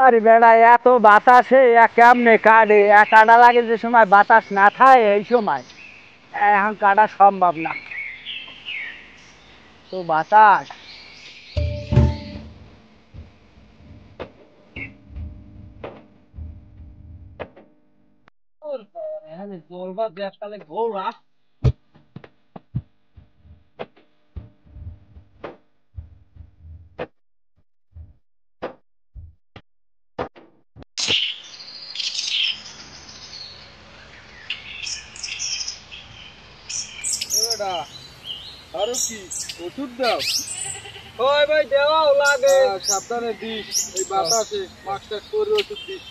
আরে বেড়া এত বাতাসে কেমনে কাটে কাটা লাগে যে সময় বাতাস না থাকে এই সময় এখন কাটা সম্ভব না তো বাতাস আরো কি ওষুধ দাও ওই ভাই দেওয়াও লাগে সাবধানে দিস এই বাতাসে মাস্টার করে ওষুধ দিস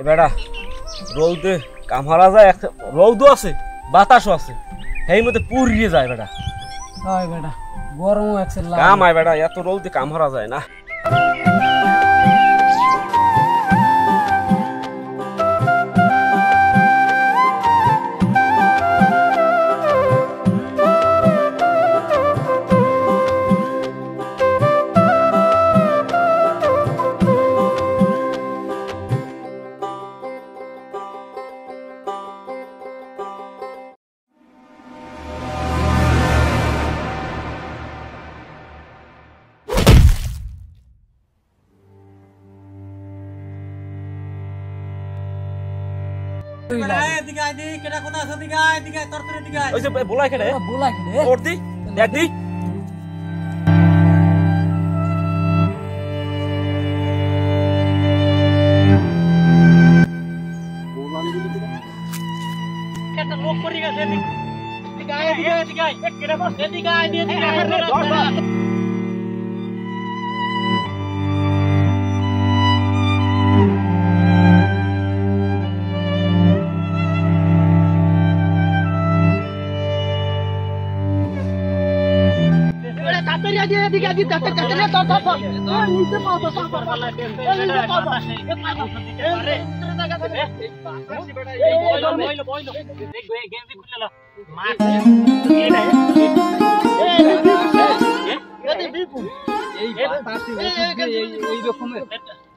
বেড়া রৌদে কামহারা যায় রৌদও আছে বাতাসও আছে এই মধ্যে পুড়িয়ে যায় বেড়া হয় বেটা গরমও আছে কাম হয় বেড়া এত রৌদে কামহারা যায় না बोला खेड़े और दी देख दी लोग करेगा दिखाए दिखाए एक केड़ा बस दिखाए दिखाए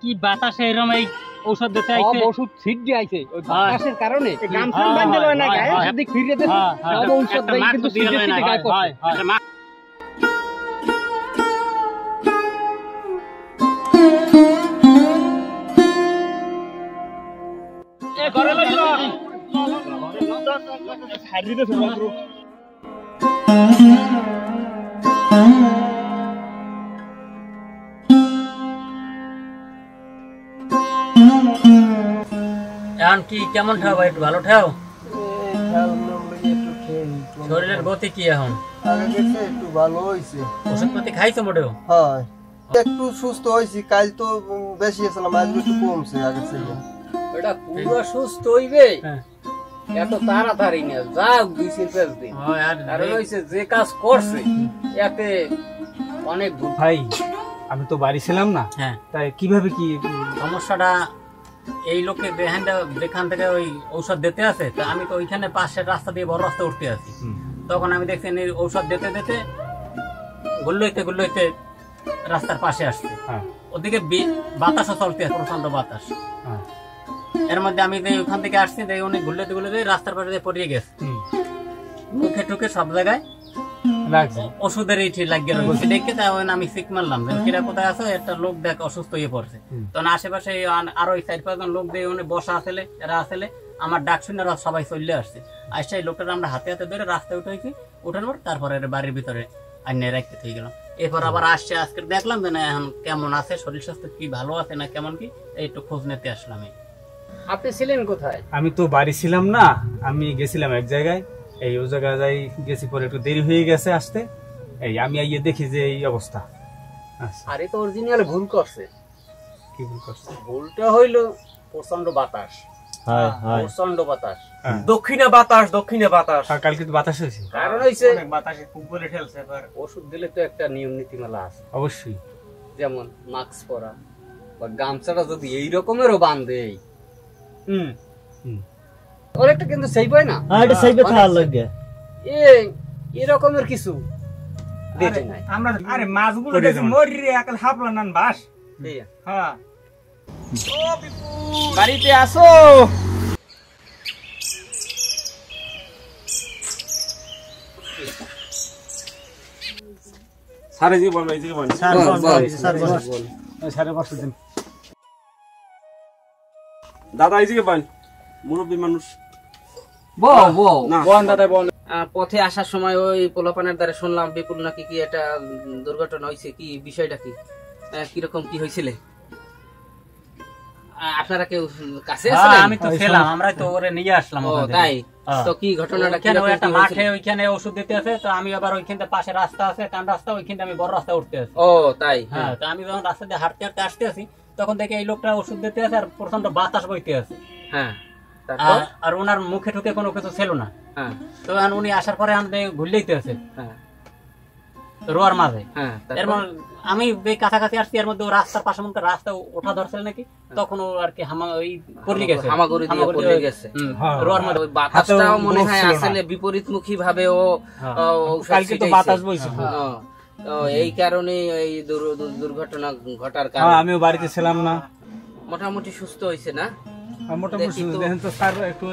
কি বাতাসে এরকম এই ঔষধ দিতে আইছে ওষুধ ছিট দিয়ে আইছে ওই বাতাসের কারণে গামছা বাঁধতে লয় না গায়ে যদি ফিরিয়ে দে সব ঔষধ দেই কিন্তু সিরিয়াস সিটি গায়ে পড়ে এ ঘরে লাগিল ছাড়ি দে সব এখন কি কেমন ঠাও ভাই একটু ভালো ঠাও শরীরের গতি কি এখন একটু ভালো হয়েছে ওষুধপাতি খাইছো মোটেও হ্যাঁ একটু সুস্থ হয়েছি কাল তো বেশি ছিলাম আজ একটু কমছে আগে থেকে এটা পুরো সুস্থ হইবে এত তাড়াতাড়ি না যাও 2-5 দিন কারণ হইছে যে কাজ করছে এতে অনেক ভাই আমি তো বাড়ি ছিলাম না তাই কিভাবে কি সমস্যাটা এই লোকে যেখান থেকে ওই ঔষধ দিতে আছে তো আমি তো ওইখানে পাশের রাস্তা দিয়ে বড় রাস্তা উঠতে আছি তখন আমি দেখছি ঔষধ দিতে দিতে গুল্লইতে রাস্তার পাশে আসছে ওদিকে বাতাসও চলতে আছে প্রচন্ড বাতাস এর মধ্যে আমি ওখান থেকে আসছি, উনি ঘুরলেতে ঘুরলেতে রাস্তার পাশে পড়িয়ে গেছে, মুখে টুকে সব জায়গায় ওষুধের ইটি লাগিয়ে রয়েছে। দেখে তখন আমি সিক মারলাম, কিরা কোথায় আছে, একটা লোক দেখ অসুস্থ হয়ে পড়ছে। তখন আশেপাশে আরো 4-5 লোক দিয়ে উনি বসা আসলে, এরা আসলে আমার ডাক শুনে সবাই চলে আসছে। আসছে এই লোকটা আমরা হাতে হাতে ধরে রাস্তায় উঠেছি, উঠানোর পর তারপরে বাড়ির ভিতরে আইনে রাখতে থেকে গেলাম। এরপর আবার আসছে, আজকে দেখলাম যে না এখন কেমন আছে, শরীর স্বাস্থ্য কি ভালো আছে না কেমন কি, একটু খোঁজ নিতে আসলাম। আপনি ছিলেন কোথায়? আমি তো বাড়ি ছিলাম না, আমি গেছিলাম এক জায়গায়, এই ও জায়গায় যাই গেছি, পরে একটু দেরি হয়ে গেছে আসতে, এই আমি আইয়ে দেখি যে এই অবস্থা। আরে তো অরিজিনাল ভুল করছে। কি ভুল করছে? ভুলটা হইলো প্রচন্ড বাতাস, প্রচন্ড বাতাস, দক্ষিণে বাতাস, দক্ষিণে বাতাস। কালকে তো বাতাস হয়েছে, কারণ হইছে বাতাসে খুব বলে ঠেলছে। ওষুধ দিলে তো একটা নিয়ম নীতিমালা আছে, অবশ্যই, যেমন মাস্ক পরা বা গামছাটা যদি এই রকমেরও বাঁধে, ওর একটা কিন্তু সেই পায় না, এরকমের কিছু দেখে নাই আমরা। আরে মাছগুলো মরি রে, একাল হাফলা নান বাস। হ্যাঁ, বাড়িতে আসো। সারে জি বল, এই জি বল, সাড়ে 5 দিন। দাদা এই জি বল, মুরব্বী মানুষ। পথে আসার সময় ওই পোলাপানের দ্বারা শুনলাম বিপুল নাকি কি একটা দুর্ঘটনা হয়েছে, কি বিষয়টা কি, কিরকম কি হয়েছিল? আপনারা কেউ কাছে আছেন? আমি তো ছিলাম, আমরা তো ওরে নিয়ে আসলাম। তাই তো কি ঘটনাটা কি? একটা মাঠে ওইখানে ওষুধ দিতে আছে, তো আমি আবার ওইখানে পাশে রাস্তা আছে, কান রাস্তা, ওইখানে আমি বড় রাস্তা উঠতে আছি। ও তাই? হ্যাঁ, তো আমি যখন রাস্তা দিয়ে হাঁটতে হাঁটতে আসতে আছি, তখন দেখে এই লোকটা ওষুধ দিতে আছে আর প্রচন্ড বাতাস বইতে আছে। হ্যাঁ, আর ওনার মুখে ঠুকে কোনো কিছু ছিল না। তো উনি আসার পরে আমি ঘুরলেইতে আছে রোয়ার মাঝে। আমি কাছাকাছি আসছি, এর মধ্যে রাস্তার পাশে মনে রাস্তা ওঠা ধরছিল নাকি, তখন ও আর কি পড়ে গেছে রোয়ার মাঝে। বাতাসটাও মনে হয় আসলে বিপরীতমুখী ভাবে ও কালকে তো বাতাস বইছিল, এই কারণে এই দুর্ঘটনা ঘটার কারণে। আমিও বাড়িতে ছিলাম না। মোটামুটি সুস্থ হয়েছে না? মোটামুটি দেখেন তো স্যার, একটু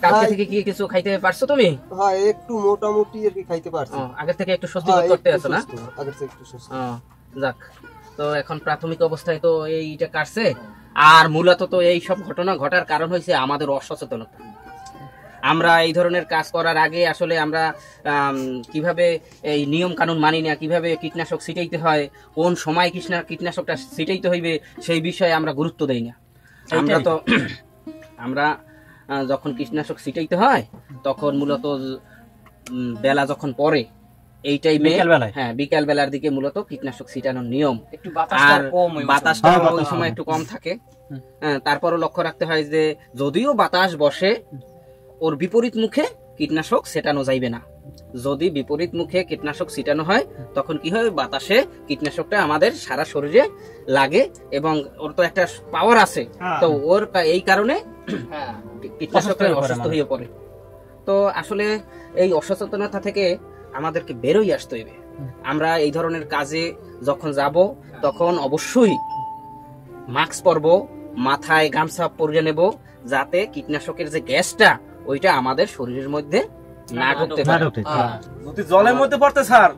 কালকে থেকে কি কিছু খাইতে পারছো তুমি? হ্যাঁ, একটু মোটামুটি আর কি খাইতে পারছি। আগে থেকে একটু স্বস্তি বোধ করতে আছো না? আগে থেকে একটু স্বস্তি। যাক, তো এখন প্রাথমিক অবস্থায় তো এইটা কাটছে। আর মূলত তো এই সব ঘটনা ঘটার কারণ হয়েছে আমাদের অসচেতনতা। আমরা এই ধরনের কাজ করার আগে আসলে আমরা কিভাবে এই নিয়ম কানুন মানি না, কিভাবে কীটনাশক ছিটাইতে হয়, কোন সময় কীটনাশকটা ছিটাইতে হইবে, সেই বিষয়ে আমরা গুরুত্ব দেই না। আমরা যখন কীটনাশক ছিটাইতে হয় তখন মূলত বেলা যখন পরে এই টাইমে, হ্যাঁ বিকাল বেলার দিকে মূলত কীটনাশক ছিটানোর নিয়ম। আর বাতাসটা ওই সময় একটু কম থাকে। তারপরও লক্ষ্য রাখতে হয় যে যদিও বাতাস বসে, ওর বিপরীত মুখে কীটনাশক ছিটানো যাইবে না। যদি বিপরীত মুখে কীটনাশক ছিটানো হয় তখন কি হয়, বাতাসে কীটনাশকটা আমাদের সারা শরীরে লাগে এবং ওর তো একটা পাওয়ার আছে, তো ওর এই কারণে কীটনাশকটা অসুস্থ হয়ে পড়ে। তো আসলে এই অসচেতনতা থেকে আমাদেরকে বেরোই আসতে হবে। আমরা এই ধরনের কাজে যখন যাব তখন অবশ্যই মাস্ক পরবো, মাথায় গামছা পরিয়ে নেব, যাতে কীটনাশকের যে গ্যাসটা ওইটা আমাদের শরীরের মধ্যে না ঢুকতে পারে। যদি জলের মধ্যে পড়তে স্যার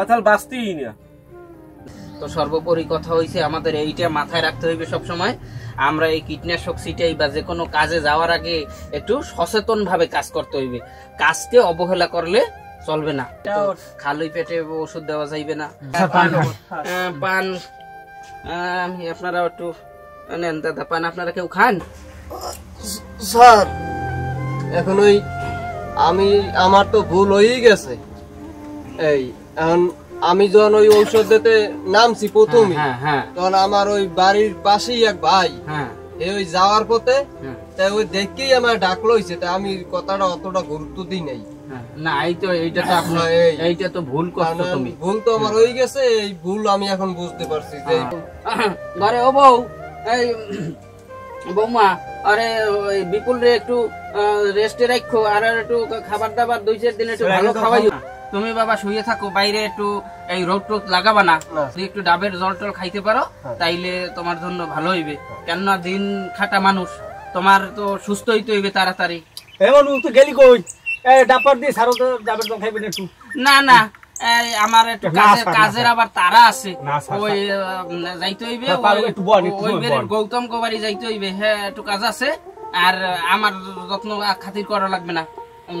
তাহলে বাঁচতেই না। তো সর্বোপরি কথা হইছে আমাদের এইটা মাথায় রাখতে হইবে সব সময়। আমরা এই কীটনাশক ছিটাই বা যে কোনো কাজে যাওয়ার আগে একটু সচেতন ভাবে কাজ করতে হইবে। কাজকে অবহেলা করলে চলবে না। খালি পেটে ওষুধ দেওয়া যাইবে না। পান আপনারা একটু নেন দাদা, পান আপনারা কেউ খান? স্যার এখন ওই আমার তো ভুল হয়েই গেছে। এই এখন আমি যখন ওই ঔষধ দিতে নামছি প্রথমে, তখন আমার ওই বাড়ির পাশেই এক ভাই ওই যাওয়ার পথে, তাই ওই দেখেই আমার ডাকলো হয়েছে, তাই আমি কথাটা অতটা গুরুত্ব দিই নাই। না এইটা তো আপনার এইটা তো ভুল করছো তুমি। ভুল তো আমার হয়ে গেছে, এই ভুল আমি এখন বুঝতে পারছি। যে ঘরে ও বউ, এই বৌমা, আরে ওই বিপুল রে একটু রেস্টে রাখো, আর একটু খাবার দাবার 2-4 দিন একটু ভালো খাওয়াইও। তুমি বাবা শুয়ে থাকো, বাইরে একটু এই রোদ টোদ লাগাবা না, না। যদি একটু ডাবের জল টল খাইতে পারো তাইলে তোমার জন্য ভালো হইবে। কেননা দিন খাটা মানুষ, তোমার তো সুস্থ হইতে হইবে তাড়াতাড়ি। এমন তো গেলি কই ডাপার দিয়ে সারো তো যাবে তো খাইবেন একটু। না না, এই আমার একটু কাজের আবার তারা আছে, না, স্যার, ওই যাইতে হইবে, একটু বল, একটু ওই বল। বেরের গৌতম কোবারি যাইতে হইবে। হ্যাঁ একটু কাজ আছে, আর আমার যত্ন খাতির করা লাগবে না।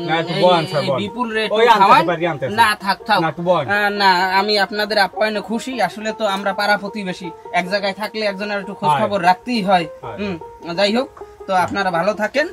না, একটু বল, স্যার, বল। বিপুল রে ওই আনতে খাওয়ান। পারি, আনতে পারি। না থাক থাক, না, একটু বল। না আমি আপনাদের আপ্যায়নে খুশি। আসলে তো আমরা পাড়া প্রতিবেশী, এক জায়গায় থাকলে একজনের একটু খোঁজ খবর রাখতেই হয়। যাই হোক, তো আপনারা ভালো থাকেন।